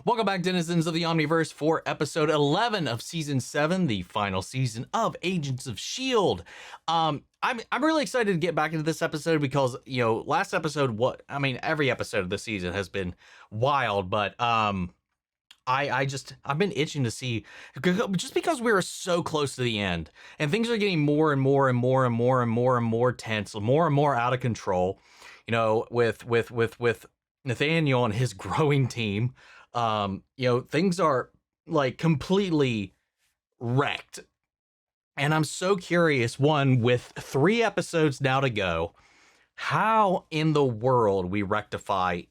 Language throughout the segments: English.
Welcome back, denizens of the Omniverse, for episode 11 of season 7, the final season of Agents of S.H.I.E.L.D. I'm really excited to get back into this episode because, you know, last episode, every episode of the season has been wild, but I've been itching to see, just because we're so close to the end and things are getting more and more and more and more and more and more tense, more and more out of control, you know, with Nathaniel and his growing team. Things are like completely wrecked. And I'm so curious, one, with 3 episodes now to go, how in the world we rectify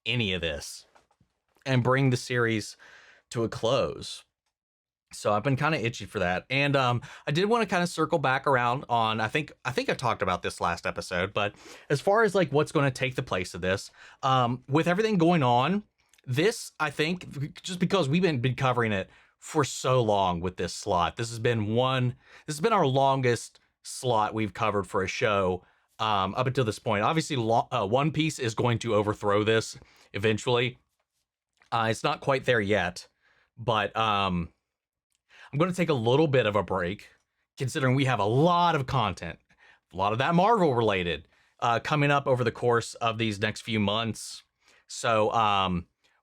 any of this and bring the series to a close. So I've been kind of itchy for that. And I did want to kind of circle back around on, I think I talked about this last episode, but as far as like what's going to take the place of this, with everything going on, this, I think, just because we've been covering it for so long with this slot, this has been our longest slot we've covered for a show up until this point. Obviously, One Piece is going to overthrow this eventually. It's not quite there yet, but I'm going to take a little bit of a break, considering we have a lot of content, a lot of that Marvel related, coming up over the course of these next few months. So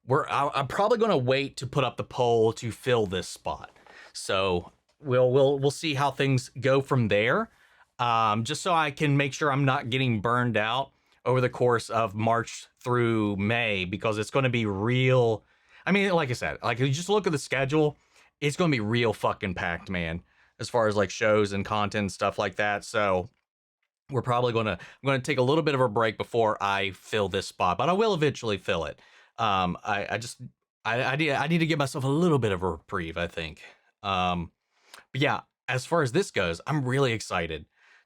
I'm probably going to wait to put up the poll to fill this spot. So we'll see how things go from there. Just so I can make sure I'm not getting burned out over the course of March through May, because it's going to be real. I mean, like I said, like you just look at the schedule, it's going to be real fucking packed, man, as far as like shows and content and stuff like that. So I'm going to take a little bit of a break before I fill this spot, but I will eventually fill it. I need to give myself a little bit of a reprieve, I think. But yeah, as far as this goes, I'm really excited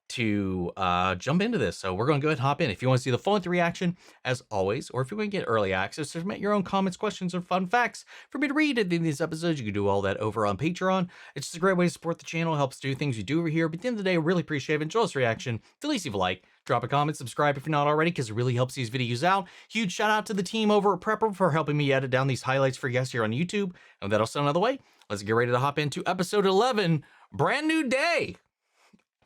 to jump into this. So we're going to go ahead and hop in. If you want to see the full-length reaction, as always, or if you want to get early access to submit your own comments, questions, or fun facts for me to read at the end of these episodes, you can do all that over on Patreon. It's just a great way to support the channel, helps do things we do over here. But at the end of the day, I really appreciate it. Enjoy this reaction. At least leave a like, drop a comment, subscribe if you're not already, because it really helps these videos out. Huge shout out to the team over at Prepper for helping me edit down these highlights for you guys here on YouTube. And with that all said out of the way, let's get ready to hop into episode 11, Brand New Day.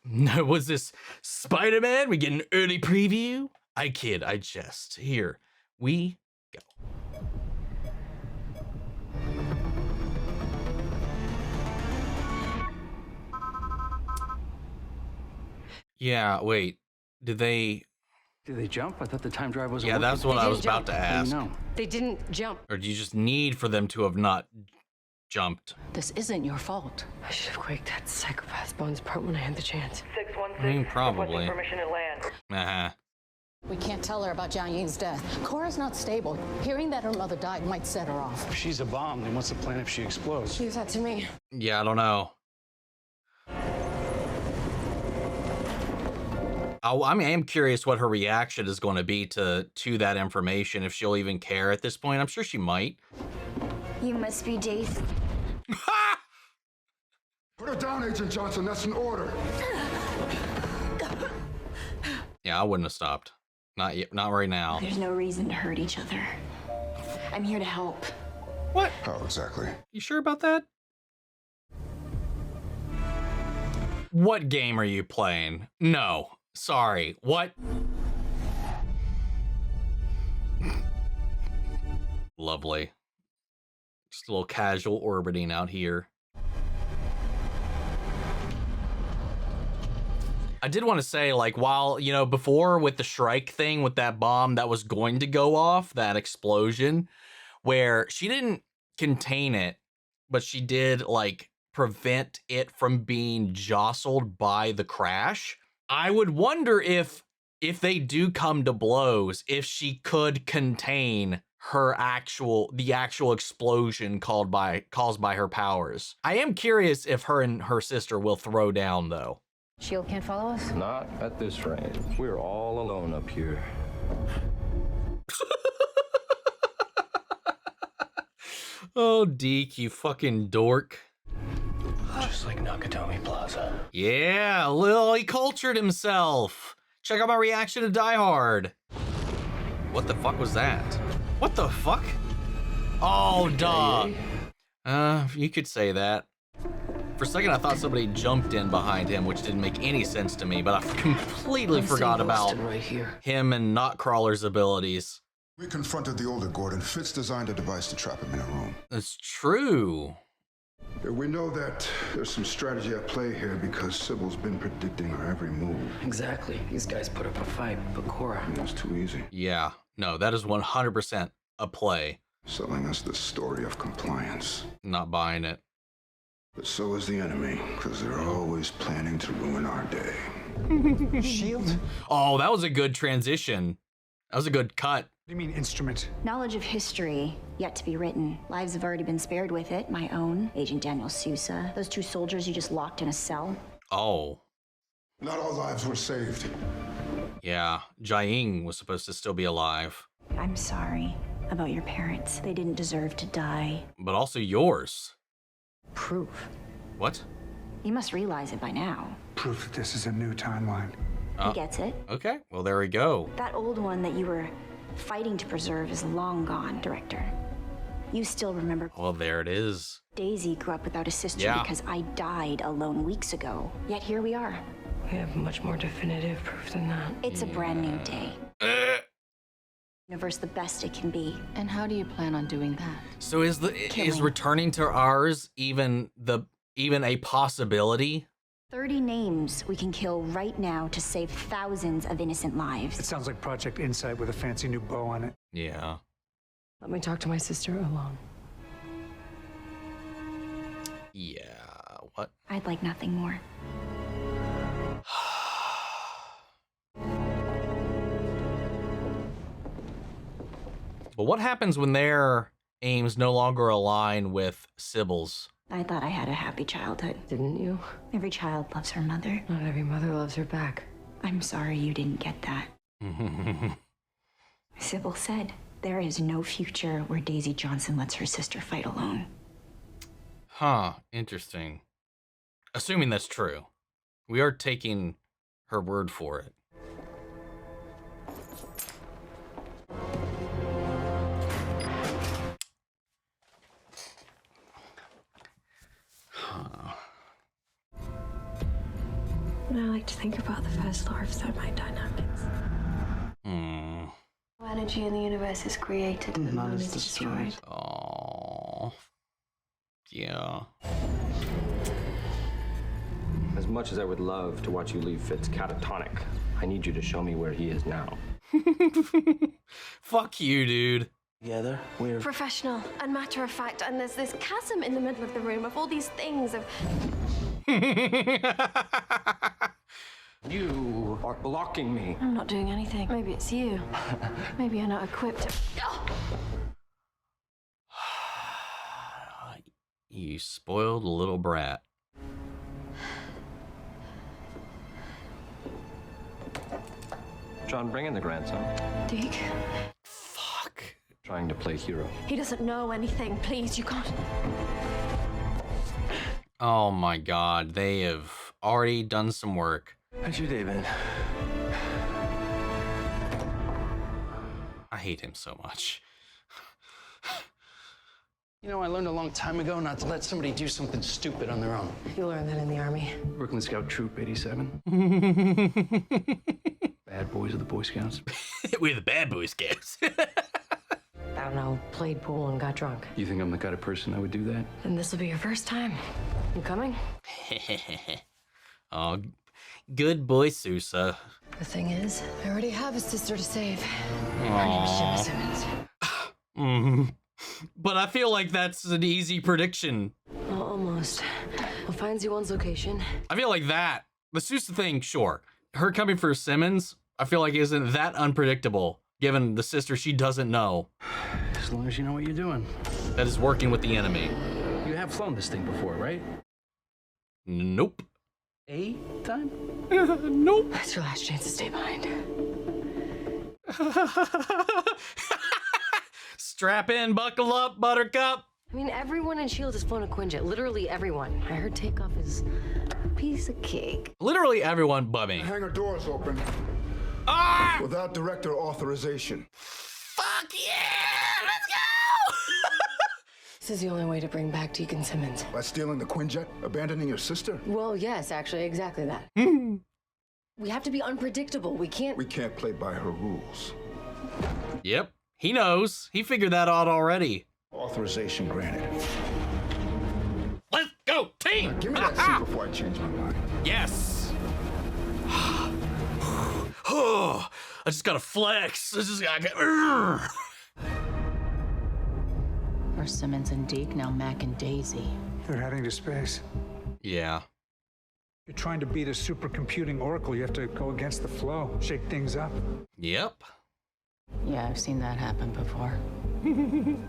No, was this Spider-Man? We get an early preview? I kid, I jest. Here we go. Yeah, wait. Did they jump? I thought the time drive was. Yeah, that's what I was about to ask. No. They didn't jump. Or do you just need for them to have not jumped? This isn't your fault. I should have quaked that psychopath's bones apart when I had the chance. 616. Probably. Permission to land. We can't tell her about Jiang Ying's death. Cora's not stable. Hearing that her mother died might set her off. If she's a bomb, then what's the plan if she explodes? Leave that to me. Yeah, I don't know. I am curious what her reaction is going to be to that information, if she'll even care at this point. I'm sure she might. You must be Jason. Put her down, Agent Johnson. That's an order. Yeah, I wouldn't have stopped. Not yet, not right now. There's no reason to hurt each other. I'm here to help. What? How exactly? You sure about that? What game are you playing? No. Sorry. What? Lovely. Just a little casual orbiting out here. I did want to say, like, while, you know, before with the Shrike thing, with that bomb that was going to go off, that explosion, where she didn't contain it, but she did, like, prevent it from being jostled by the crash. I would wonder if they do come to blows, if she could contain the actual explosion caused by her powers. I am curious if her and her sister will throw down, though. S.H.I.E.L.D. can't follow us? Not at this range. We're all alone up here. Oh, Deke, you fucking dork. Just like Nakatomi Plaza. Yeah, he cultured himself. Check out my reaction to Die Hard. What the fuck was that? What the fuck? Oh, duh. You could say that. For a second, I thought somebody jumped in behind him, which didn't make any sense to me, but I completely forgot about him and Nightcrawler's abilities. We confronted the older Gordon. Fitz designed a device to trap him in a room. That's true. We know that there's some strategy at play here because S.H.I.E.L.D's been predicting our every move. Exactly. These guys put up a fight, but Cora... It's too easy. Yeah, no, that is 100% a play. Selling us the story of compliance. Not buying it. But so is the enemy, because they're always planning to ruin our day. S.H.I.E.L.D.? Oh, that was a good transition. That was a good cut. What do you mean, instrument? Knowledge of history yet to be written. Lives have already been spared with it. My own, Agent Daniel Sousa. Those 2 soldiers you just locked in a cell. Oh. Not all lives were saved. Yeah, Jiaying was supposed to still be alive. I'm sorry about your parents. They didn't deserve to die. But also yours. Proof. What? You must realize it by now. Proof that this is a new timeline. He gets it. Okay, well, there we go. That old one that you were fighting to preserve is long gone, Director. You still remember. Well, there it is. Daisy grew up without a sister Yeah. because I died alone weeks ago. Yet here we are. We have much more definitive proof than that. It's a brand new day. Universe the best it can be. And how do you plan on doing that? So is Killing. returning to ours even a possibility? 30 names we can kill right now to save thousands of innocent lives. It sounds like Project Insight with a fancy new bow on it. Yeah. Let me talk to my sister alone. Yeah. What? I'd like nothing more. But what happens when their aims no longer align with Sybil's? I thought I had a happy childhood. Didn't you? Every child loves her mother. Not every mother loves her back. I'm sorry you didn't get that. Sybil said there is no future where Daisy Johnson lets her sister fight alone. Huh, interesting. Assuming that's true. We are taking her word for it. When I like to think about the first law of thermodynamics. Energy in the universe is created and none is destroyed. Oh, yeah. As much as I would love to watch you leave Fitz catatonic, I need you to show me where he is now. Fuck you, dude. Together, we're... Professional and matter of fact, and there's this chasm in the middle of the room of all these things of... You are blocking me. I'm not doing anything. Maybe it's you. Maybe you're not equipped. You spoiled little brat. John, bring in the grandson. Deke, Fuck. Trying to play hero. he doesn't know anything. Please, you can't. Oh my god, they have already done some work. How's your day been? I hate him so much. You know, I learned a long time ago not to let somebody do something stupid on their own. You learned that in the Army. Brooklyn Scout Troop 87. Bad boys of the Boy Scouts. We're the bad boy scouts. I don't know, played pool and got drunk. You think I'm the kind of person that would do that? And this will be your first time. You coming? Oh, good boy, Sousa. The thing is, I already have a sister to save. Her name is Gemma Simmons. But I feel like that's an easy prediction. Well, almost. I'll find you one's location. I feel like that. The Sousa thing, sure. Her coming for Simmons, I feel like isn't that unpredictable, given the sister she doesn't know As long as you know what you're doing. that is working with the enemy. You have flown this thing before, right? Nope. A time? Nope. That's your last chance to stay behind. Strap in, buckle up, buttercup. I mean, everyone in S.H.I.E.L.D. has flown a Quinjet. Literally everyone. I heard takeoff is a piece of cake. Literally everyone but me. Hangar doors open Ah! without director authorization. Fuck yeah! Let's go! This is the only way to bring back Deacon Simmons. By stealing the Quinjet, abandoning your sister? Well, yes, actually, exactly that. We have to be unpredictable. We can't play by her rules. Yep, he knows. He figured that out already. Authorization granted. Let's go, team! Now, give me that suit before I change my mind. Yes. Oh, I just gotta flex. I just gotta. First Simmons and Deke, now Mac and Daisy. They're heading to space. Yeah. You're trying to beat a supercomputing oracle. You have to go against the flow, shake things up. Yep. Yeah, I've seen that happen before.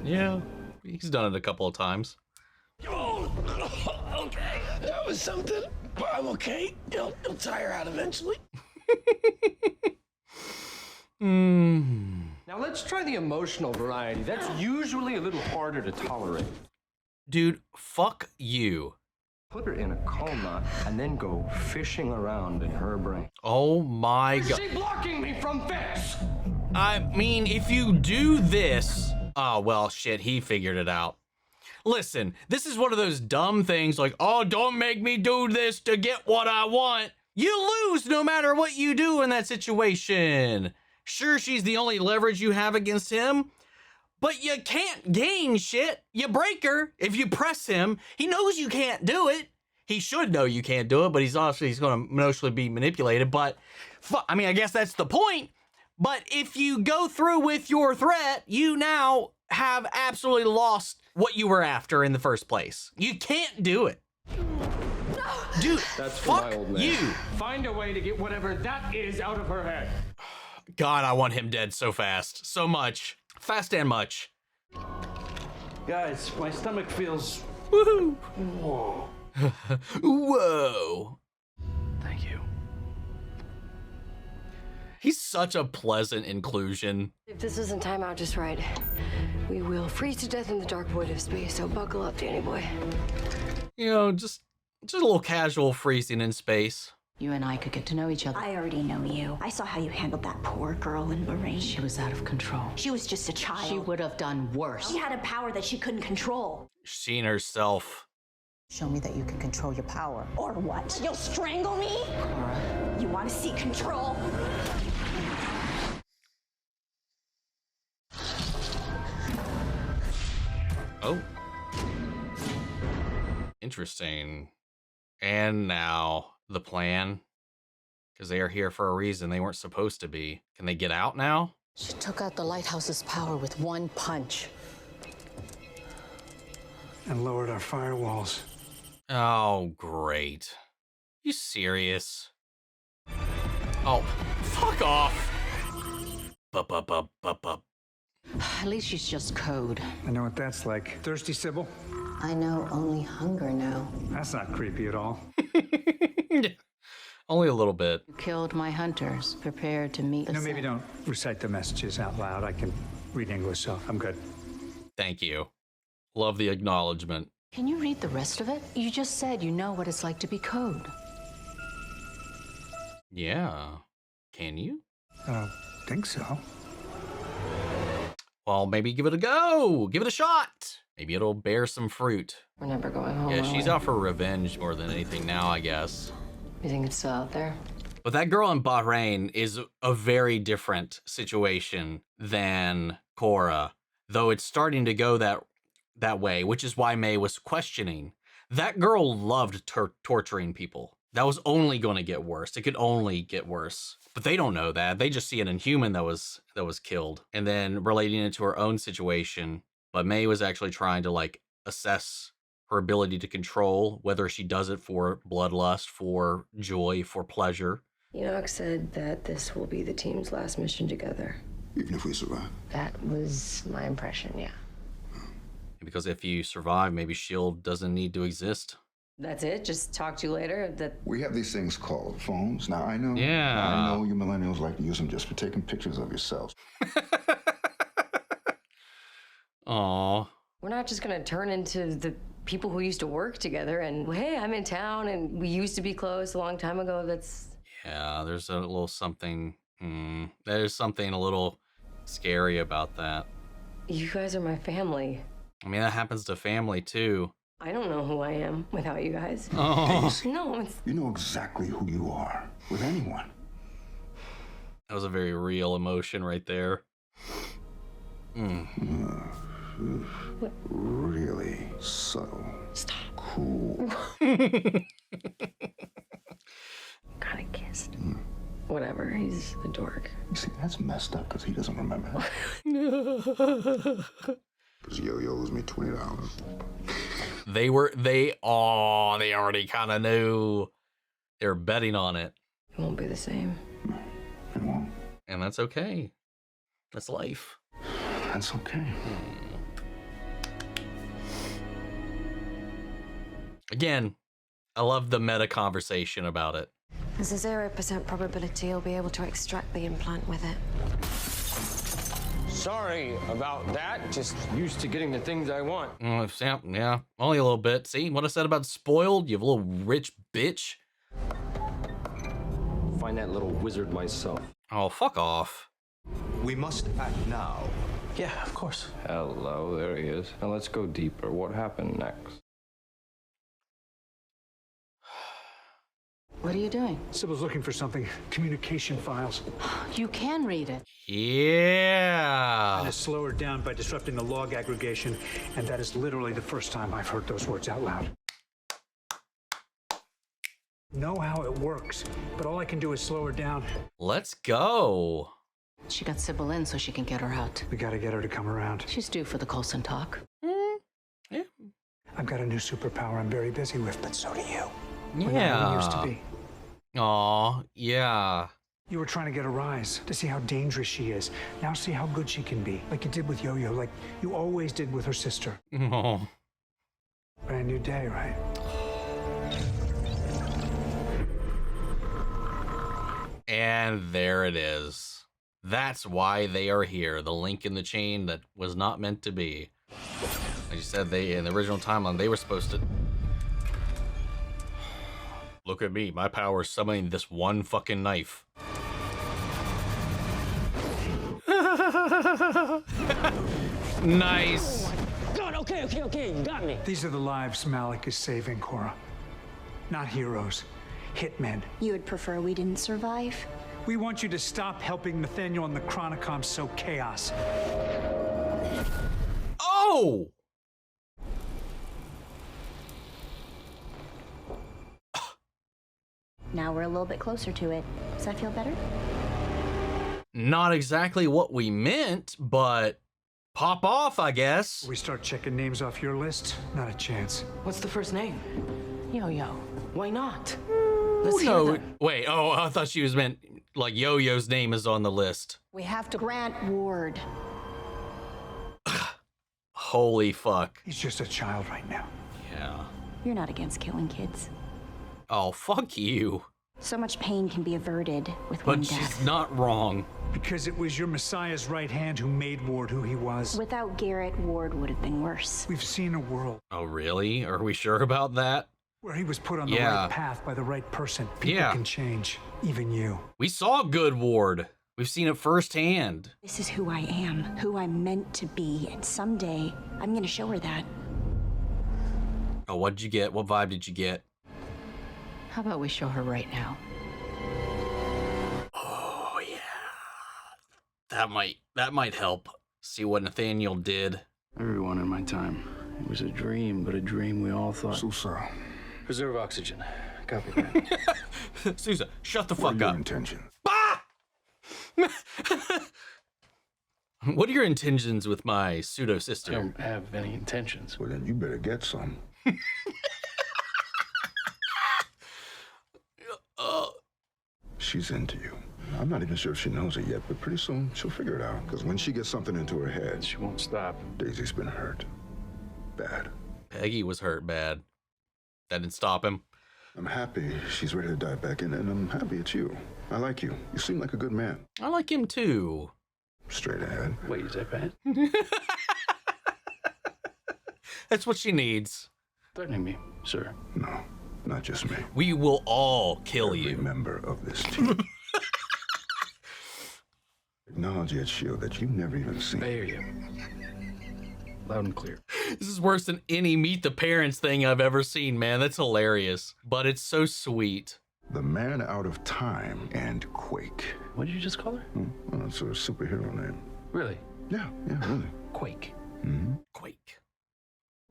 Yeah. He's done it a couple of times. Oh, okay. That was something. But I'm okay. It'll tire out eventually. Now let's try the emotional variety. That's usually a little harder to tolerate. Dude, fuck you. Put her in a coma and then go fishing around in her brain. Oh my god. Is she blocking me from Fitz? I mean, if you do this... Oh, well, shit, he figured it out. Listen, this is one of those dumb things like, oh, don't make me do this to get what I want. You lose no matter what you do in that situation. Sure, she's the only leverage you have against him, but you can't gain shit. You break her if you press him. He knows you can't do it. He should know you can't do it, but he's going to emotionally be manipulated. But, I mean, I guess that's the point. But if you go through with your threat, you now have absolutely lost what you were after in the first place. You can't do it. Dude, that's for fuck my old man. you. Find a way to get whatever that is out of her head. God, I want him dead so fast. So much. Fast and much. Guys, my stomach feels... Woohoo. Whoa. Whoa. Thank you. He's such a pleasant inclusion. If this isn't time out just right, we will freeze to death in the dark void of space, so buckle up, Danny boy. You know, just a little casual freezing in space. You and I could get to know each other. I already know you. I saw how you handled that poor girl in Bahrain. She was out of control. She was just a child. She would have done worse. She had a power that she couldn't control. Seen herself. Show me that you can control your power. Or what? You'll strangle me? Cora. You want to see control? Oh. Interesting. And now the plan. Because they are here for a reason. They weren't supposed to be. Can they get out now? She took out the lighthouse's power with one punch. And lowered our firewalls. Oh, great. You serious? Oh, fuck off. Bup. At least she's just code. I know what that's like. Thirsty, Sybil? I know only hunger now. That's not creepy at all. Only a little bit. You killed my hunters, prepared to meet the No, maybe don't recite the messages out loud. I can read English, so I'm good. Thank you. Love the acknowledgement. Can you read the rest of it? You just said you know what it's like to be code. Yeah. Can you? Think so. Well, maybe give it a go. Give it a shot. Maybe it'll bear some fruit. We're never going home. Yeah, are she's we? out for revenge more than anything now, I guess. You think it's still out there? But that girl in Bahrain is a very different situation than Cora, though it's starting to go that way, which is why May was questioning. That girl loved torturing people. That was only going to get worse. It could only get worse. But they don't know that. They just see an inhuman that was killed. And then relating it to her own situation. But May was actually trying to like assess her ability to control, whether she does it for bloodlust, for joy, for pleasure. Enoch said that this will be the team's last mission together. Even if we survive. That was my impression, yeah. Because if you survive, maybe S.H.I.E.L.D. doesn't need to exist. That's it? Just talk to you later? We have these things called phones. Now, I know. Yeah. I know you millennials like to use them just for taking pictures of yourselves. Aw. We're not just gonna turn into the people who used to work together and, hey, I'm in town and we used to be close a long time ago. That's... Yeah, there's a little something. There's something a little scary about that. You guys are my family. I mean, that happens to family too. I don't know who I am without you guys. Oh, No, it's You know exactly who you are with anyone. that was a very real emotion right there. Really subtle. Stop. Cool. Got a kissed. Whatever, he's a dork. You see, that's messed up because he doesn't remember. Because Yo-Yo owes me $20. They already kind of knew. They were betting on it. It won't be the same. It won't. And that's okay. That's life. That's okay. Again, I love the meta conversation about it. There's a 0% probability you'll be able to extract the implant with it. Sorry about that. Just used to getting the things I want. Yeah, only a little bit. See what I said about spoiled? You little rich bitch. Find that little wizard myself. Oh, fuck off. We must act now. Yeah, of course. Hello, there he is. Now let's go deeper. What happened next? What are you doing? Sybil's looking for something. Communication files. You can read it. Yeah. To slow her down by disrupting the log aggregation, and that is literally the first time I've heard those words out loud. Know how it works, but all I can do is slow her down. Let's go. She got Sybil in so she can get her out. We gotta get her to come around. She's due for the Coulson talk. Yeah. I've got a new superpower I'm very busy with, but so do you. We're not Yeah. who we used to be. Aw, yeah. You were trying to get a rise, to see how dangerous she is. Now see how good she can be, like you did with Yo-Yo, like you always did with her sister. Oh. Brand new day, right? And there it is. That's why they are here. The link in the chain that was not meant to be. Like you said, in the original timeline, they were supposed to... Look at me. My power is summoning this one fucking knife. Nice. God, okay, you got me. These are the lives Malik is saving, Cora. Not heroes, hitmen. You would prefer we didn't survive? We want you to stop helping Nathaniel and the Chronicom sow chaos. Oh! Now we're a little bit closer to it. Does that feel better? Not exactly what we meant, but pop off, I guess. We start checking names off your list? Not a chance. What's the first name? Yo-Yo. Why not? Oh, no. Wait, oh, I thought she was meant like Yo-Yo's name is on the list. We have to Grant Ward. Holy fuck. He's just a child right now. Yeah. You're not against killing kids. Oh, fuck you. So much pain can be averted with But one she's death. not wrong. Because it was your Messiah's right hand who made Ward who he was. Without Garrett, Ward would have been worse. We've seen a world Oh, really? Are we sure about that? where he was put on the Yeah. right path by the right person. People Yeah. can change, even you. We saw Good Ward. We've seen it firsthand. This is who I am, who I'm meant to be, and someday I'm gonna show her that. Oh, what did you get? What vibe did you get? How about we show her right now? Oh, yeah. That might help. See what Nathaniel did. Everyone in my time. It was a dream, but a dream we all thought. Sousa, Preserve oxygen. Copy that. Sousa, shut the what fuck are your up. intentions? Bah! What are your intentions with my pseudo I sister? don't have any intentions. Well, then you better get some. She's into you. I'm not even sure if she knows it yet, but pretty soon she'll figure it out. Because when she gets something into her head, She won't stop. Daisy's been hurt. Bad. Peggy was hurt bad. That didn't stop him. I'm happy she's ready to dive back in, and I'm happy it's you. I like you. You seem like a good man. I like him too. Straight ahead. Wait, is that bad? That's what she needs. Threatening me, sir. No, not just me. We will all kill Every you. member of this team. Technology at S.H.I.E.L.D. that you've never even I seen. hear you. Loud and clear. This is worse than any Meet the Parents thing I've ever seen, man. That's hilarious. But it's so sweet. The Man Out of Time and Quake. What did you just call her? Well, it's a superhero name. Really? Yeah, really. Quake. Mm-hmm. Quake.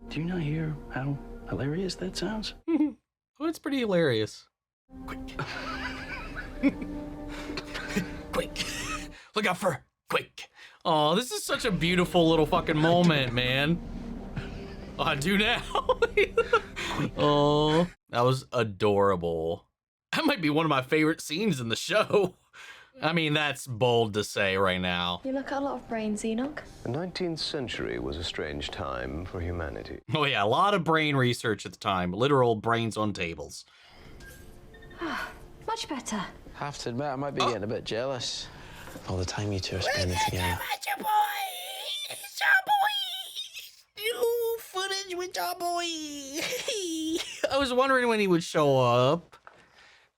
Do you not hear how hilarious that sounds? Oh, it's pretty hilarious. Quake. Quake. Look out for Quake. Oh, this is such a beautiful little fucking moment, man. Oh, I do now. Oh, that was adorable. That might be one of my favorite scenes in the show. I mean, that's bold to say right now. You look at a lot of brains, Enoch. The 19th century was a strange time for humanity. Oh yeah, a lot of brain research at the time. Literal brains on tables. Much better. Have to admit, I might be getting a bit jealous. All the time you two are spending together. It's your boy. It's your boy. New footage with your boy. I was wondering when he would show up.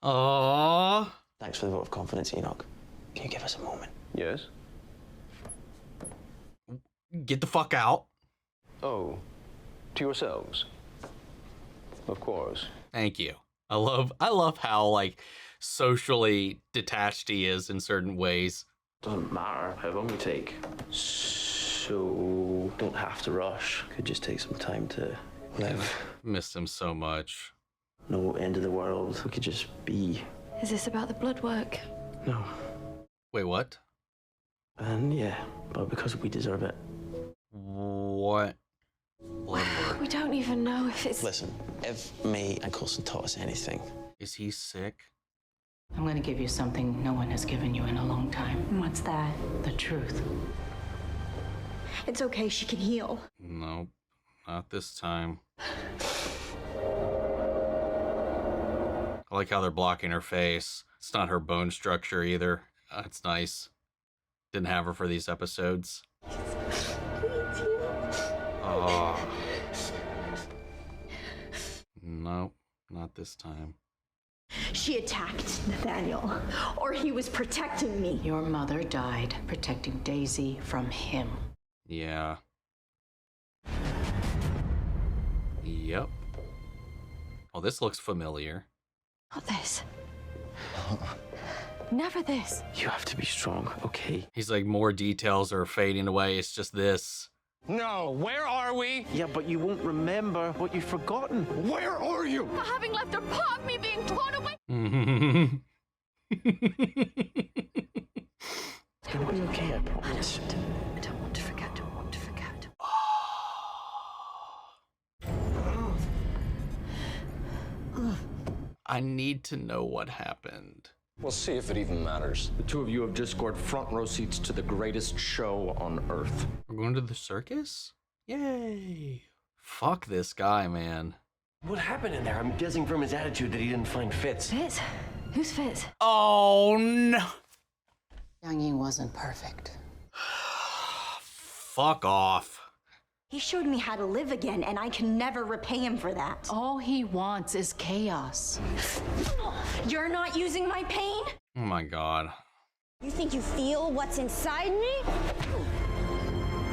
Aww. Thanks for the vote of confidence, Enoch. Can you give us a moment? Yes? Get the fuck out. Oh, to yourselves. Of course. Thank you. I love how, like, socially detached he is in certain ways. Doesn't matter how long you take. So, don't have to rush. Could just take some time to live. Missed him so much. No end of the world. We could just be. Is this about the blood work? No. Wait, what? And yeah, but because we deserve it. What? Blood work. We don't even know if it's... Listen, if May and Coulson taught us anything... Is he sick? I'm going to give you something no one has given you in a long time. What's that? The truth. It's okay, she can heal. Nope, not this time. I like how they're blocking her face. It's not her bone structure either. It's nice. Didn't have her for these episodes. Oh. Nope, not this time. She attacked Nathaniel, or he was protecting me. Your mother died protecting Daisy from him. Yeah. Yep. Oh, this looks familiar. Not this. Never this. You have to be strong, okay? He's like, more details are fading away. It's just this. No, where are we? Yeah, but you won't remember what you've forgotten. Where are you? For having left a part of me being torn away. It's gonna be okay, I promise. I don't want to forget, don't want to forget. I need to know what happened. We'll see if it even matters. The two of you have just scored front row seats to the greatest show on Earth. We're going to the circus? Yay. Fuck this guy, man. What happened in there? I'm guessing from his attitude that he didn't find Fitz. Fitz? Who's Fitz? Oh, no. Yang Ying wasn't perfect. Fuck off. He showed me how to live again, and I can never repay him for that. All he wants is chaos. You're not using my pain? Oh my god. You think you feel what's inside me?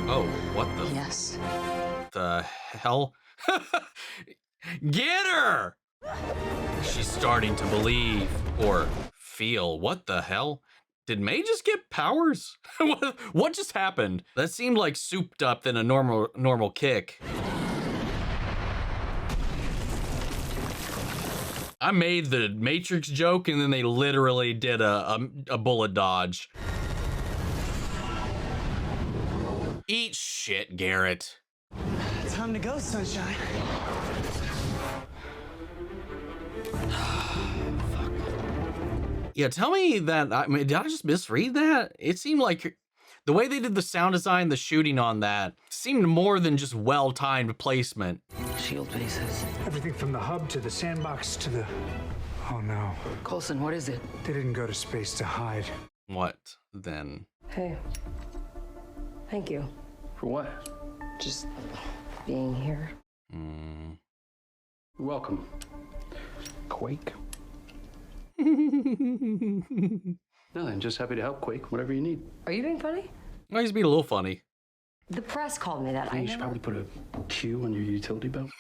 Oh, what Yes. the hell? Get her! She's starting to believe or feel. What the hell? Did May just get powers? What just happened? That seemed like souped up than a normal kick. I made the Matrix joke and then they literally did a bullet dodge. Eat shit, Garrett. Time to go, sunshine. Yeah, tell me that, I mean, did I just misread that? It seemed like the way they did the sound design, the shooting on that, seemed more than just well-timed placement. S.H.I.E.L.D. bases. Everything from the hub to the sandbox to the... Oh no. Coulson, what is it? They didn't go to space to hide. What then? Hey. Thank you. For what? Just being here. You're welcome. Quake. Nothing, just happy to help, Quake, whatever you need. Are you being funny? Oh, he's being a little funny. The press called me that. You should probably put a Q on your utility belt.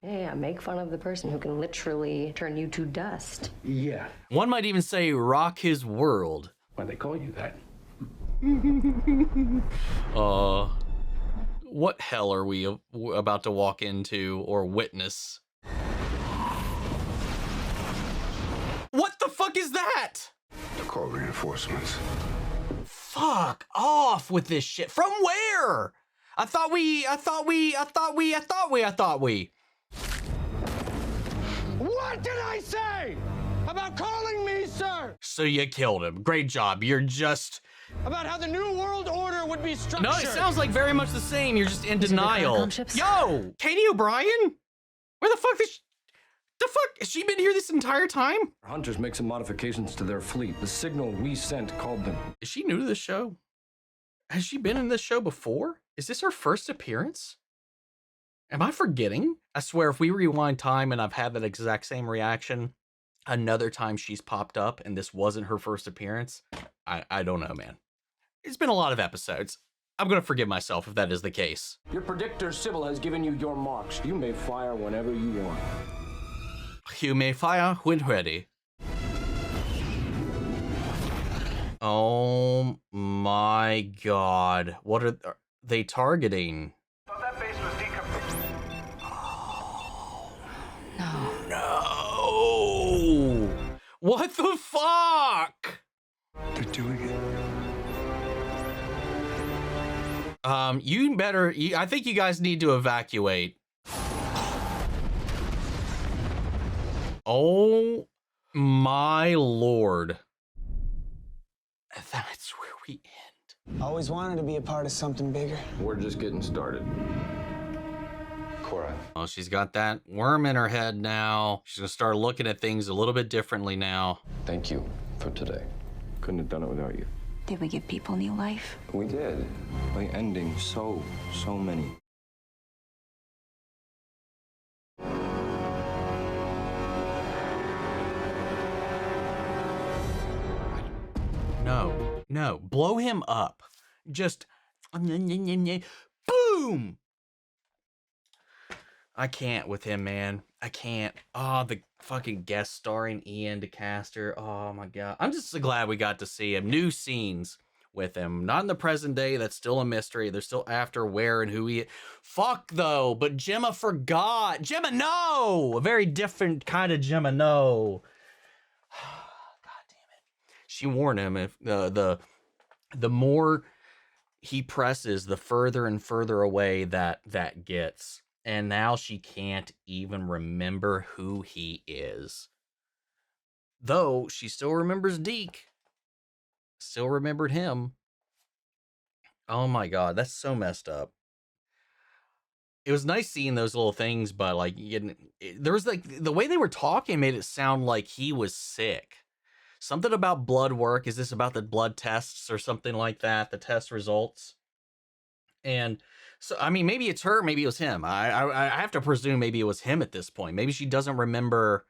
Hey, I make fun of the person who can literally turn you to dust. Yeah. One might even say rock his world. Why they call you that? What hell are we about to walk into or witness? What the fuck is that? To call reinforcements. Fuck off with this shit. From where? I thought we. What did I say about calling me sir? So you killed him. Great job. You're just... About how the New World Order would be structured. No, it sounds like very much the same. You're just in denial. Ships? Yo, Katie O'Brien? Where the fuck has she been here this entire time? Hunters make some modifications to their fleet. The signal we sent called them. Is she new to this show? Has she been in this show before? Is this her first appearance? Am I forgetting? I swear, if we rewind time and I've had that exact same reaction, another time she's popped up and this wasn't her first appearance, I don't know, man. It's been a lot of episodes. I'm gonna forgive myself if that is the case. Your predictor, Sybil, has given you your marks. You may fire whenever you want. You may fire when ready. Oh my god. What are they targeting? That base was decommissioned. No. What the fuck? They're doing it. You better, I think you guys need to evacuate. Oh my lord. That's where we end. Always wanted to be a part of something bigger. We're just getting started. Cora. Oh, she's got that worm in her head now. She's gonna start looking at things a little bit differently now. Thank you for today. Couldn't have done it without you. Did we give people new life? We did. By ending so many. No, blow him up. Just boom. I can't with him, man. I can't. Oh, the fucking guest starring Ian DeCaster. Oh my god. I'm just so glad we got to see him. New scenes with him. Not in the present day. That's still a mystery. They're still after where and who he is. Fuck though. But Gemma forgot. Gemma, no. A very different kind of Gemma, no. She warned him if the more he presses, the further and further away that gets. And now she can't even remember who he is. Though she still remembers Deke. Still remembered him. Oh my god, that's so messed up. It was nice seeing those little things, but like there was like the way they were talking made it sound like he was sick. Something about blood work. Is this about the blood tests or something like that? The test results. And so, I mean, maybe it's her, maybe it was him. I have to presume maybe it was him at this point. Maybe she doesn't remember.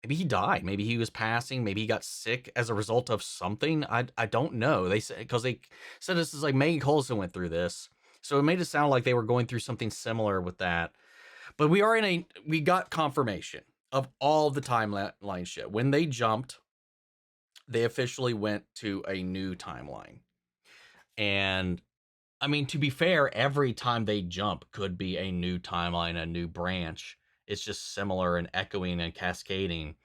Maybe he died. Maybe he was passing. Maybe he got sick as a result of something. I don't know. They said, because they said this is like Megan Coulson went through this. So it made it sound like they were going through something similar with that. But we got confirmation of all the timeline shit. When they jumped, they officially went to a new timeline. And I mean, to be fair, every time they jump could be a new timeline, a new branch. It's just similar and echoing and cascading.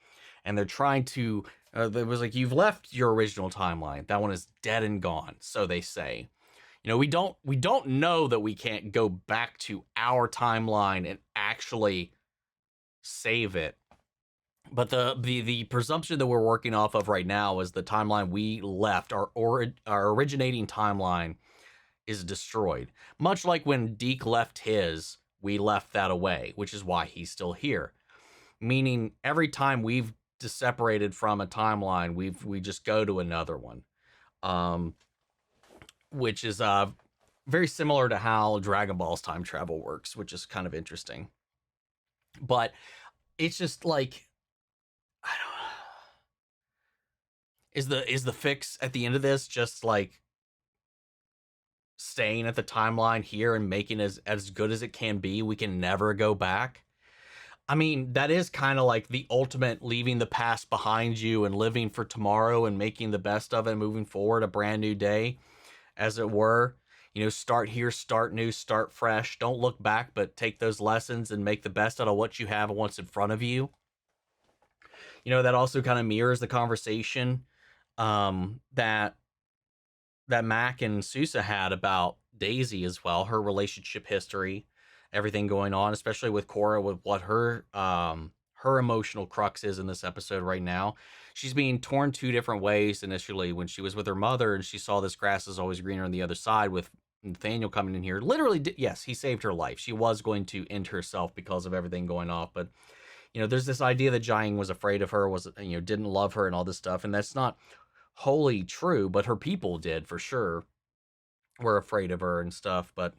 And they're trying to, it was like, you've left your original timeline. That one is dead and gone. So they say, you know, we don't know that we can't go back to our timeline and actually save it. But the presumption that we're working off of right now is the timeline we left, our originating timeline is destroyed. Much like when Deke left his, we left that away, which is why he's still here. Meaning every time we've separated from a timeline, we just go to another one. Which is very similar to how Dragon Ball's time travel works, which is kind of interesting. But it's just like, Is the fix at the end of this just like staying at the timeline here and making as good as it can be? We can never go back. I mean, that is kind of like the ultimate leaving the past behind you and living for tomorrow and making the best of it and moving forward, a brand new day, as it were. You know, start here, start new, start fresh. Don't look back, but take those lessons and make the best out of what you have and what's in front of you. You know, that also kind of mirrors the conversation that Mac and Sousa had about Daisy as well, her relationship history, everything going on, especially with Cora, with what her emotional crux is in this episode right now. She's being torn two different ways initially when she was with her mother and she saw this grass is always greener on the other side with Nathaniel coming in here. Literally, yes, he saved her life. She was going to end herself because of everything going off, but you know, there's this idea that Jiaying was afraid of her, was, you know, didn't love her and all this stuff, and that's not wholly true, but her people did for sure, were afraid of her and stuff. But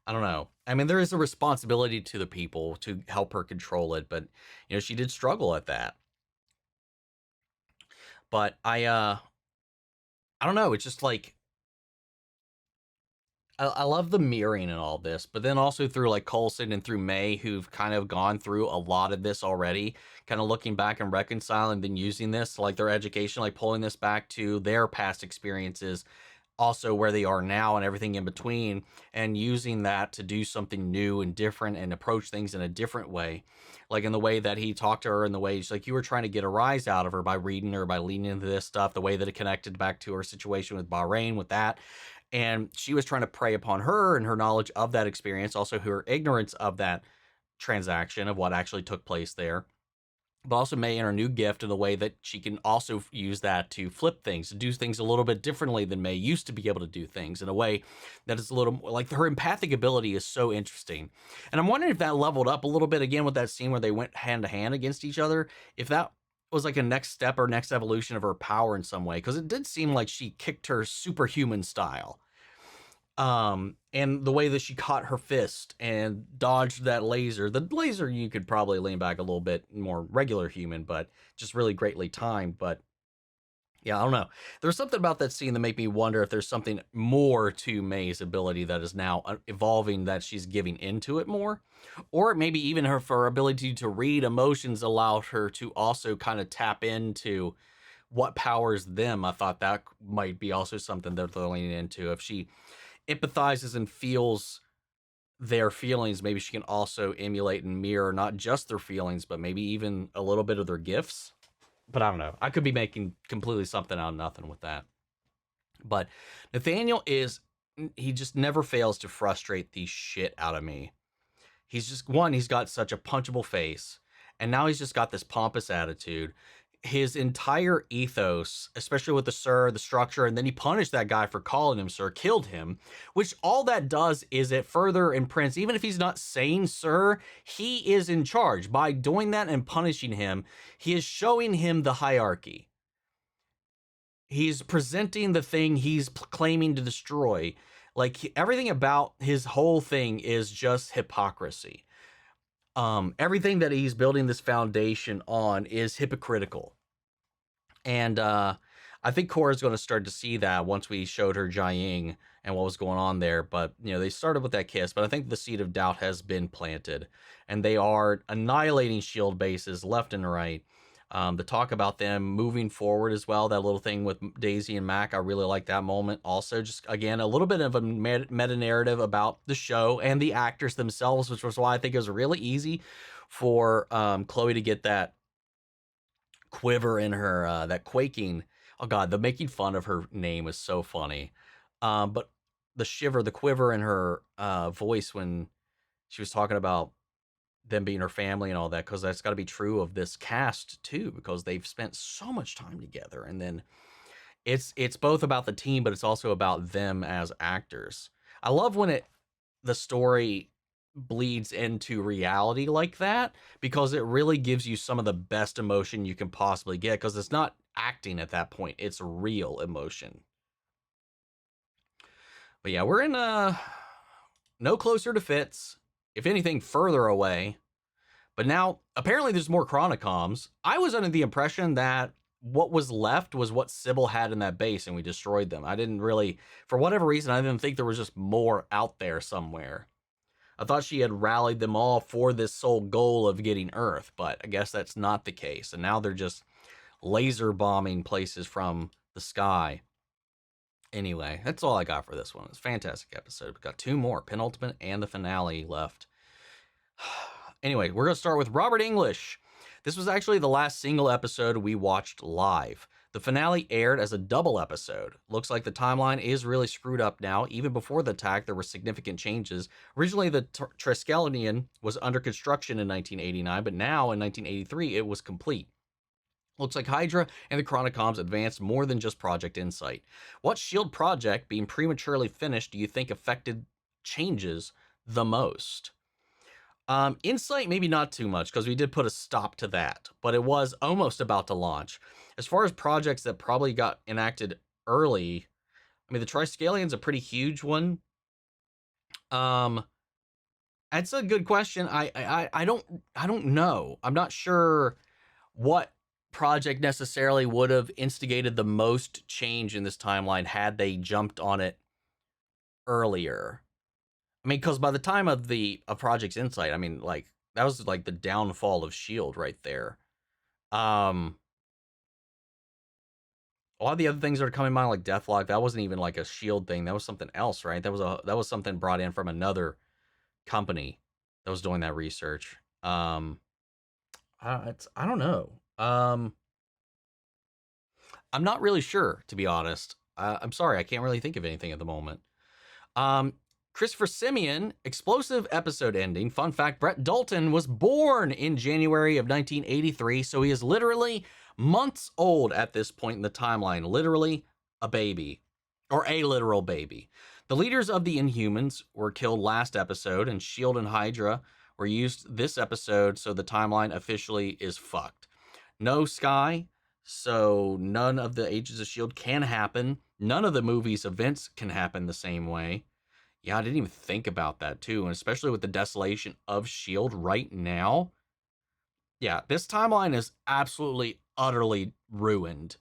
I don't know. I mean, there is a responsibility to the people to help her control it, but you know, she did struggle at that. But I don't know. It's just like I love the mirroring and all this, but then also through like Coulson and through May, who've kind of gone through a lot of this already, kind of looking back and reconciling, then using this, like their education, like pulling this back to their past experiences, also where they are now and everything in between, and using that to do something new and different and approach things in a different way. Like in the way that he talked to her, in the way she's like, you were trying to get a rise out of her by reading her, by leaning into this stuff, the way that it connected back to her situation with Bahrain, with that. And she was trying to prey upon her and her knowledge of that experience, also her ignorance of that transaction, of what actually took place there. But also May and her new gift in the way that she can also use that to flip things, to do things a little bit differently than May used to be able to do things, in a way that is a little more, like her empathic ability is so interesting. And I'm wondering if that leveled up a little bit again with that scene where they went hand to hand against each other, if that was like a next step or next evolution of her power in some way, because it did seem like she kicked her superhuman style. And the way that she caught her fist and dodged that laser. The laser, you could probably lean back a little bit more regular human, but just really greatly timed. But yeah, I don't know. There's something about that scene that made me wonder if there's something more to May's ability that is now evolving, that she's giving into it more, or maybe even her ability to read emotions allowed her to also kind of tap into what powers them. I thought that might be also something that they're leaning into. If she empathizes and feels their feelings, maybe she can also emulate and mirror not just their feelings, but maybe even a little bit of their gifts. But I don't know. I could be making completely something out of nothing with that. But Nathaniel he just never fails to frustrate the shit out of me. He's just, he's got such a punchable face, and now he's just got this pompous attitude. His entire ethos, especially with the sir, the structure, and then he punished that guy for calling him sir, killed him, which all that does is it further imprints, even if he's not saying sir, he is in charge. By doing that and punishing him, he is showing him the hierarchy. He's presenting the thing he's claiming to destroy. Like, everything about his whole thing is just hypocrisy. Everything that he's building this foundation on is hypocritical. And I think Cora's going to start to see that once we showed her Jiaying and what was going on there. But, you know, they started with that kiss, but I think the seed of doubt has been planted, and they are annihilating S.H.I.E.L.D. bases left and right. The talk about them moving forward as well, that little thing with Daisy and Mac, I really like that moment. Also, just, again, a little bit of a meta-narrative about the show and the actors themselves, which was why I think it was really easy for Chloe to get that quiver in her, that quaking. Oh, God, the making fun of her name is so funny. But the shiver, the quiver in her voice when she was talking about them being her family and all that, because that's got to be true of this cast too, because they've spent so much time together. And then it's both about the team, but it's also about them as actors. I love when the story bleeds into reality like that, because it really gives you some of the best emotion you can possibly get, because it's not acting at that point, it's real emotion. But yeah, we're in no closer to Fitz, if anything, further away. But now, apparently there's more Chronicoms. I was under the impression that what was left was what S.H.I.E.L.D had in that base, and we destroyed them. I didn't really, for whatever reason, I didn't think there was just more out there somewhere. I thought she had rallied them all for this sole goal of getting Earth, but I guess that's not the case. And now they're just laser bombing places from the sky. Anyway, that's all I got for this one. It's a fantastic episode. We've got 2 more, penultimate and the finale left. Anyway, we're going to start with Robert English. This was actually the last single episode we watched live. The finale aired as a double episode. Looks like the timeline is really screwed up now. Even before the attack, there were significant changes. Originally, the Triskelion was under construction in 1989, but now in 1983, it was complete. Looks like Hydra and the Chronicoms advanced more than just Project Insight. What S.H.I.E.L.D. project being prematurely finished do you think affected changes the most? Insight, maybe not too much, because we did put a stop to that, but it was almost about to launch. As far as projects that probably got enacted early, I mean, the Triskellion's a pretty huge one. That's a good question. I don't know. I'm not sure what project necessarily would have instigated the most change in this timeline had they jumped on it earlier. I mean, because by the time of Project Insight, I mean, like, that was like the downfall of S.H.I.E.L.D. right there. A lot of the other things that are coming to mind, like Deathlock, that wasn't even like a S.H.I.E.L.D. thing. That was something else, right? That was something brought in from another company that was doing that research. I don't know. I'm not really sure, to be honest. I'm sorry, I can't really think of anything at the moment. Christopher Simeon, explosive episode ending. Fun fact, Brett Dalton was born in January of 1983, so he is literally months old at this point in the timeline. Literally a baby, or a literal baby. The leaders of the Inhumans were killed last episode, and S.H.I.E.L.D. and Hydra were used this episode, so the timeline officially is fucked. No Sky, so none of the Agents of S.H.I.E.L.D. can happen. None of the movie's events can happen the same way. Yeah, I didn't even think about that too, and especially with the desolation of S.H.I.E.L.D. right now. Yeah, this timeline is absolutely, utterly ruined.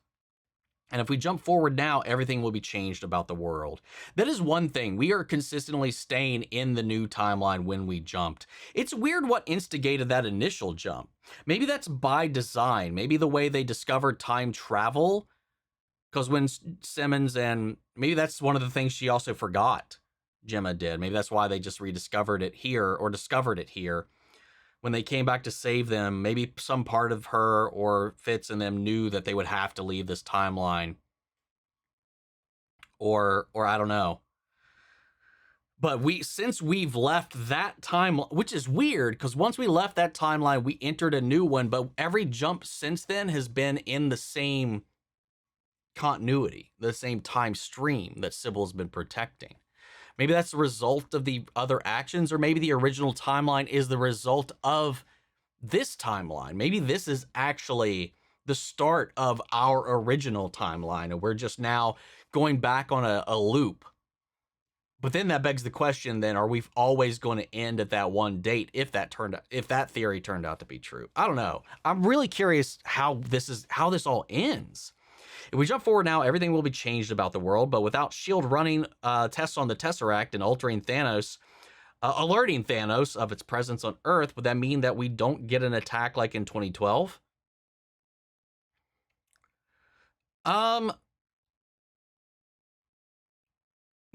And if we jump forward now, everything will be changed about the world. That is one thing. We are consistently staying in the new timeline when we jumped. It's weird what instigated that initial jump. Maybe that's by design. Maybe the way they discovered time travel. Because when Simmons and... maybe that's one of the things she also forgot. Gemma did. Maybe that's why they just rediscovered it here, or discovered it here. When they came back to save them, maybe some part of her or Fitz and them knew that they would have to leave this timeline. Or I don't know. But since we've left that timeline, which is weird, because once we left that timeline, we entered a new one, but every jump since then has been in the same continuity, the same time stream that Sybil's been protecting. Maybe that's the result of the other actions, or maybe the original timeline is the result of this timeline. Maybe this is actually the start of our original timeline, and we're just now going back on a loop. But then that begs the question, then, are we always going to end at that one date if that theory turned out to be true? I don't know. I'm really curious how this all ends. If we jump forward now, everything will be changed about the world, but without S.H.I.E.L.D. running tests on the Tesseract and alerting Thanos of its presence on Earth, would that mean that we don't get an attack like in 2012?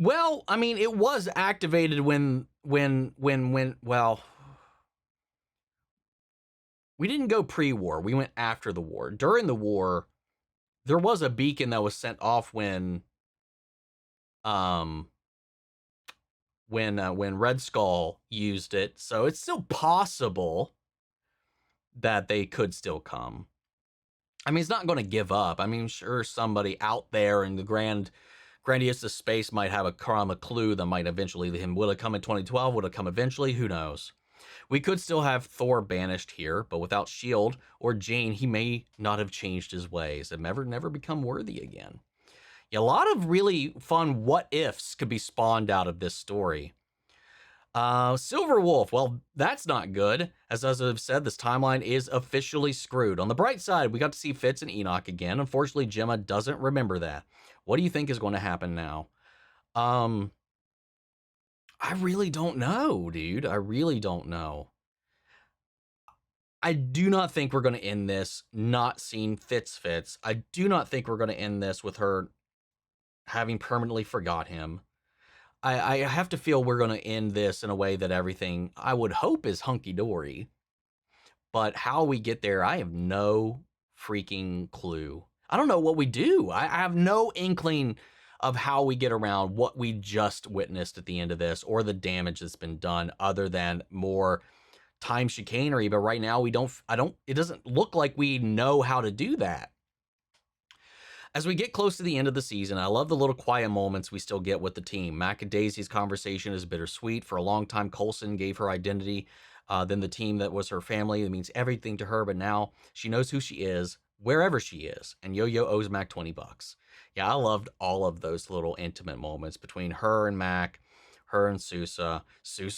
Well, I mean, it was activated well, we didn't go pre-war. We went after the war. During the war, there was a beacon that was sent off when Red Skull used it. So it's still possible that they could still come. I mean, it's not going to give up. I mean, sure, somebody out there in the grandiose of space might have a clue that might eventually lead him. Will it come in 2012? Will it come eventually? Who knows? We could still have Thor banished here, but without S.H.I.E.L.D. or Jane, he may not have changed his ways and never become worthy again. Yeah, a lot of really fun what-ifs could be spawned out of this story. Silver Wolf, well, that's not good. As I've said, this timeline is officially screwed. On the bright side, we got to see Fitz and Enoch again. Unfortunately, Gemma doesn't remember that. What do you think is going to happen now? I really don't know, dude. I really don't know. I do not think we're going to end this not seeing Fitz. I do not think we're going to end this with her having permanently forgot him. I have to feel we're going to end this in a way that everything I would hope is hunky-dory. But how we get there, I have no freaking clue. I don't know what we do. I have no inkling of how we get around what we just witnessed at the end of this or the damage that's been done other than more time chicanery. But right now it doesn't look like we know how to do that. As we get close to the end of the season, I love the little quiet moments we still get with the team. Mac and Daisy's conversation is bittersweet. For a long time, Coulson gave her identity. Then the team that was her family. It means everything to her, but now she knows who she is, wherever she is. And Yo-Yo owes Mac $20. Yeah, I loved all of those little intimate moments between her and Mac, her and Sousa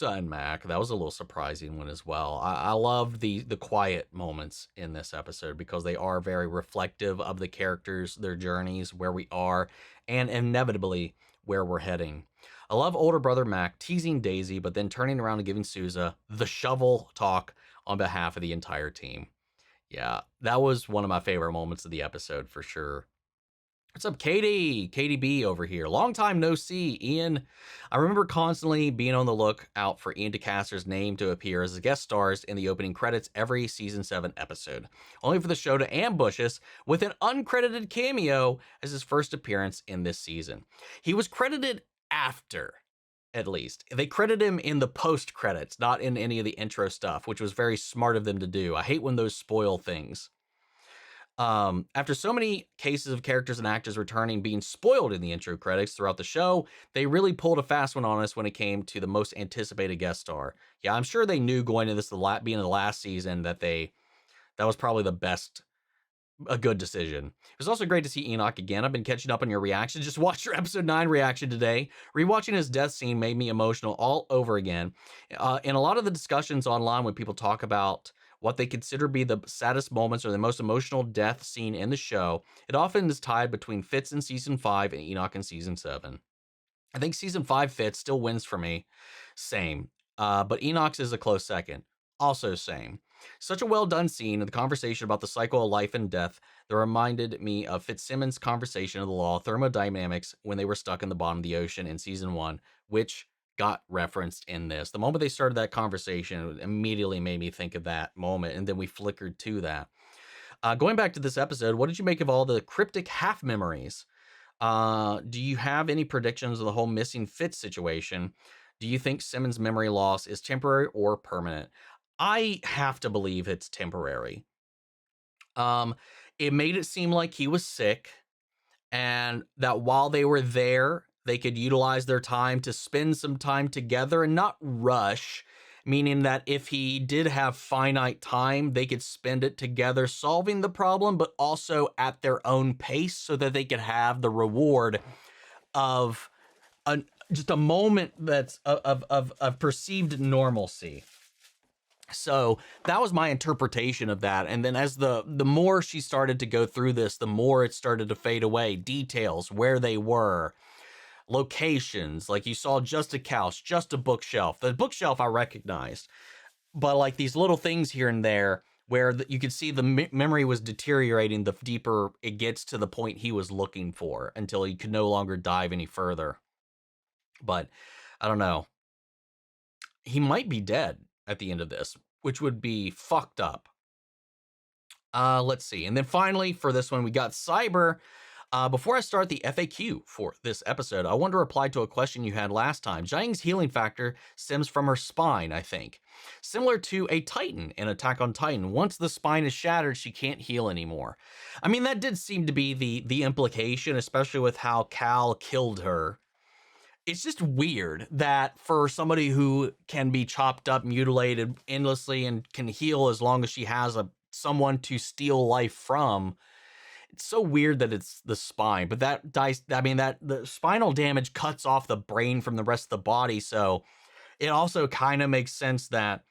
and Mac. That was a little surprising one as well. I love the quiet moments in this episode because they are very reflective of the characters, their journeys, where we are, and inevitably where we're heading. I love older brother Mac teasing Daisy, but then turning around and giving Sousa the shovel talk on behalf of the entire team. Yeah, that was one of my favorite moments of the episode for sure. What's up, Katie? Katie B over here. Long time no see, Ian. I remember constantly being on the lookout for Ian DeCaster's name to appear as a guest stars in the opening credits every season 7 episode, only for the show to ambush us with an uncredited cameo as his first appearance in this season. He was credited after, at least. They credit him in the post credits, not in any of the intro stuff, which was very smart of them to do. I hate when those spoil things. After so many cases of characters and actors returning being spoiled in the intro credits throughout the show, they really pulled a fast one on us when it came to the most anticipated guest star. Yeah, I'm sure they knew going into this being the last season that was probably a good decision. It was also great to see Enoch again. I've been catching up on your reactions. Just watched your episode 9 reaction today. Rewatching his death scene made me emotional all over again. In a lot of the discussions online when people talk about what they consider be the saddest moments or the most emotional death scene in the show, it often is tied between Fitz in season 5 and Enoch in season 7. I think season 5 Fitz still wins for me. Same. But Enoch's is a close second. Also same. Such a well done scene and the conversation about the cycle of life and death that reminded me of Fitzsimmons' conversation of the law of thermodynamics when they were stuck in the bottom of the ocean in season 1, which got referenced in this. The moment they started that conversation, it immediately made me think of that moment, and then we flickered to that. Going back to this episode, what did you make of all the cryptic half memories? Do you have any predictions of the whole missing Fitz situation? Do you think Simmons' memory loss is temporary or permanent? I have to believe it's temporary. It made it seem like he was sick, and that while they were there, they could utilize their time to spend some time together and not rush, meaning that if he did have finite time, they could spend it together solving the problem, but also at their own pace so that they could have the reward of just a moment that's of perceived normalcy. So that was my interpretation of that. And then as the more she started to go through this, the more it started to fade away. Details, where they were, locations, like you saw just a couch, just a bookshelf. The bookshelf I recognized, but like these little things here and there where you could see the memory was deteriorating the deeper it gets to the point he was looking for until he could no longer dive any further. But I don't know. He might be dead at the end of this, which would be fucked up. Let's see. And then finally for this one, we got Cyber. Before I start the FAQ for this episode, I want to reply to a question you had last time. Jiang's healing factor stems from her spine, I think. Similar to a Titan in Attack on Titan. Once the spine is shattered, she can't heal anymore. I mean, that did seem to be the implication, especially with how Cal killed her. It's just weird that for somebody who can be chopped up, mutilated endlessly, and can heal as long as she has someone to steal life from, it's so weird that it's the spine. But that the spinal damage cuts off the brain from the rest of the body, so it also kind of makes sense that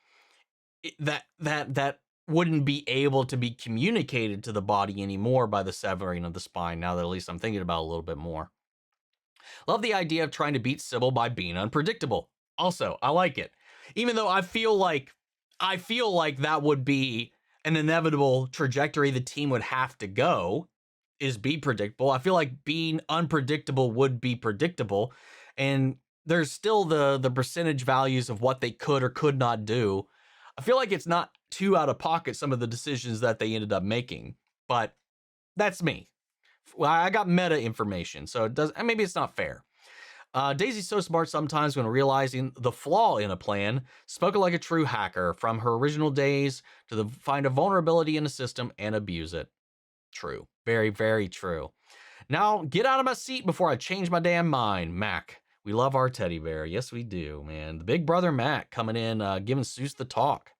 that wouldn't be able to be communicated to the body anymore by the severing of the spine, now that at least I'm thinking about it a little bit more. Love the idea of trying to beat Sybil by being unpredictable. Also, I like it. Even though I feel like that would be an inevitable trajectory the team would have to go, is be predictable. I feel like being unpredictable would be predictable, and there's still the percentage values of what they could or could not do. I feel like it's not too out of pocket, some of the decisions that they ended up making, but that's me. Well, I got meta information, so it does. Maybe it's not fair. Daisy's so smart sometimes when realizing the flaw in a plan, spoken like a true hacker from her original days to find a vulnerability in a system and abuse it. True. Very, very true. Now, get out of my seat before I change my damn mind, Mac. We love our teddy bear. Yes, we do, man. The big brother Mac coming in, giving Seuss the talk.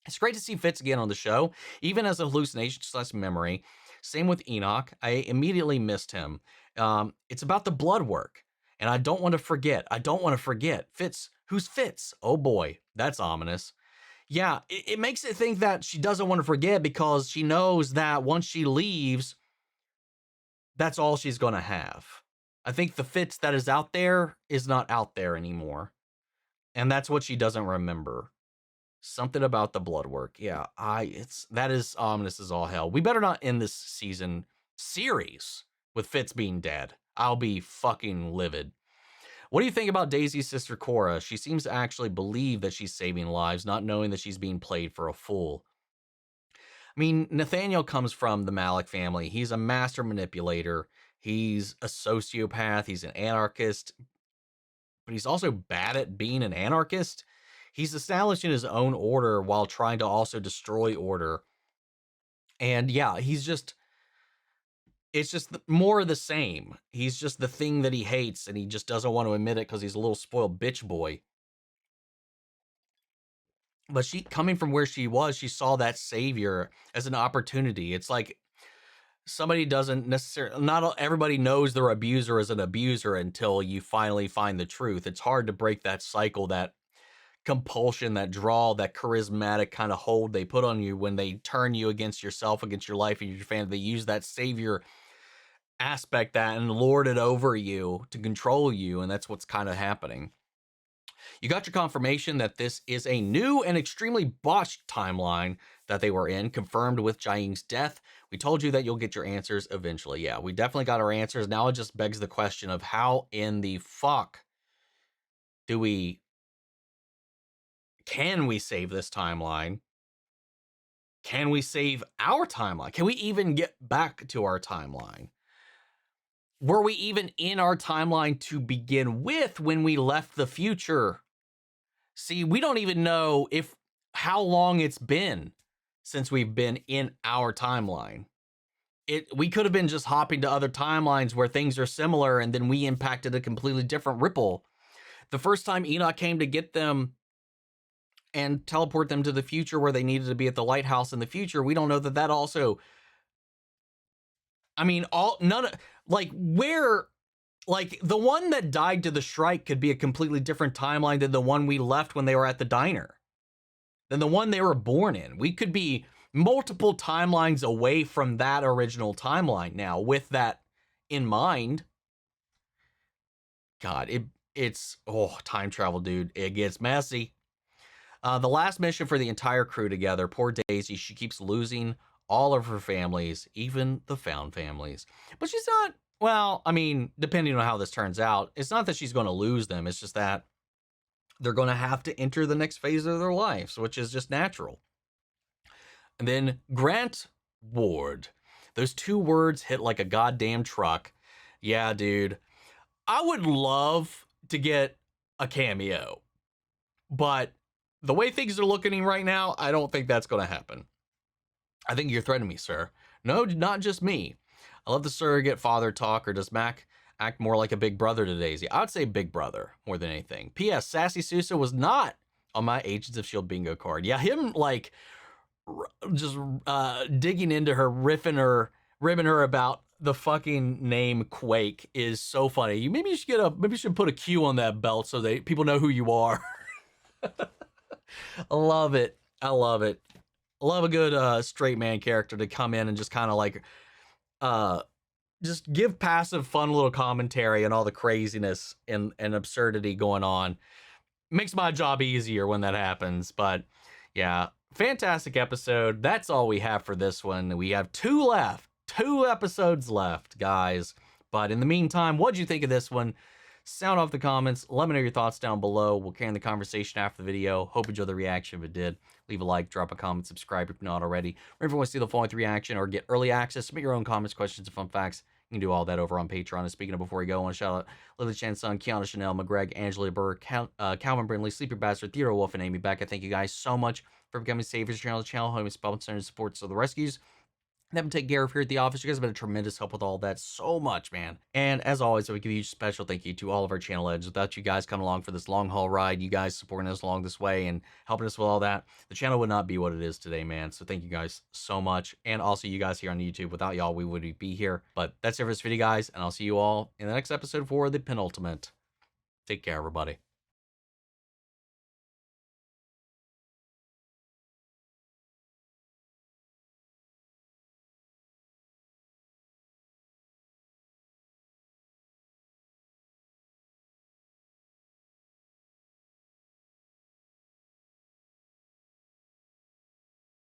It's great to see Fitz again on the show, even as a hallucination/memory. Same with Enoch. I immediately missed him. It's about the blood work, and I don't want to forget. Fitz, who's Fitz? Oh boy, that's ominous. Yeah, it makes it think that she doesn't want to forget because she knows that once she leaves, that's all she's going to have. I think the Fitz that is out there is not out there anymore. And that's what she doesn't remember. Something about the blood work. Yeah, that is ominous as all hell. We better not end this series with Fitz being dead. I'll be fucking livid. What do you think about Daisy's sister Cora? She seems to actually believe that she's saving lives, not knowing that she's being played for a fool. I mean, Nathaniel comes from the Malik family. He's a master manipulator. He's a sociopath. He's an anarchist. But he's also bad at being an anarchist. He's establishing his own order while trying to also destroy order. And yeah, it's just more of the same. He's just the thing that he hates, and he just doesn't want to admit it because he's a little spoiled bitch boy. But she, coming from where she was, she saw that savior as an opportunity. It's like somebody doesn't necessarily, not everybody knows their abuser is an abuser until you finally find the truth. It's hard to break that cycle, that compulsion, that draw, that charismatic kind of hold they put on you when they turn you against yourself, against your life and your family. They use that savior aspect that and lord it over you to control you, and that's what's kind of happening. You got your confirmation that this is a new and extremely botched timeline that they were in, confirmed with Jiaying's death. We told you that you'll get your answers eventually. Yeah, we definitely got our answers. Now it just begs the question of how in the fuck can we save this timeline? Can we save our timeline? Can we even get back to our timeline? Were we even in our timeline to begin with when we left the future? See, we don't even know how long it's been since we've been in our timeline. We could have been just hopping to other timelines where things are similar, and then we impacted a completely different ripple. The first time Enoch came to get them and teleport them to the future where they needed to be at the lighthouse in the future, we don't know that also, I mean, the one that died to the strike could be a completely different timeline than the one we left when they were at the diner, than the one they were born in. We could be multiple timelines away from that original timeline now, with that in mind. God, it's time travel, dude. It gets messy. The last mission for the entire crew together, poor Daisy, she keeps losing all of her families, even the found families. But she's not, well, I mean, depending on how this turns out, it's not that she's going to lose them. It's just that they're going to have to enter the next phase of their lives, which is just natural. And then Grant Ward. Those two words hit like a goddamn truck. Yeah, dude. I would love to get a cameo, but the way things are looking right now, I don't think that's going to happen. I think you're threatening me, sir. No, not just me. I love the surrogate father talk, or does Mac act more like a big brother to Daisy? I would say big brother more than anything. P.S. Sassy Sousa was not on my Agents of S.H.I.E.L.D. bingo card. Yeah, him like just digging into her, ribbing her about the fucking name Quake is so funny. Maybe you should put a Q on that belt so that people know who you are. I love it. I love it. I love a good straight man character to come in and just kind of like just give passive fun little commentary on all the craziness and absurdity going on. Makes my job easier when that happens. But yeah, fantastic episode. That's all we have for this one. We have 2 episodes left, guys. But in the meantime, what'd you think of this one? Sound off the comments. Let me know your thoughts down below. We'll carry on the conversation after the video. Hope you enjoyed the reaction. If it did, leave a like, drop a comment, subscribe if you're not already. Or if you want to see the full length reaction or get early access, submit your own comments, questions, and fun facts. You can do all that over on Patreon. And speaking of before you go, I want to shout out Lily Chan's son, Kiana Chanel, McGreg, Angela Burr, Calvin Brindley, Sleepy Bastard, Theodore Wolf, and Amy Becca. Thank you guys so much for becoming saviors of the channel, helping sponsor and support of the rescues. And have been taking care of here at the office. You guys have been a tremendous help with all that so much, man. And as always, I would give you a special thank you to all of our channel heads. Without you guys coming along for this long haul ride, you guys supporting us along this way and helping us with all that, the channel would not be what it is today, man. So thank you guys so much. And also you guys here on YouTube. Without y'all, we wouldn't be here. But that's it for this video, guys. And I'll see you all in the next episode for the penultimate. Take care, everybody.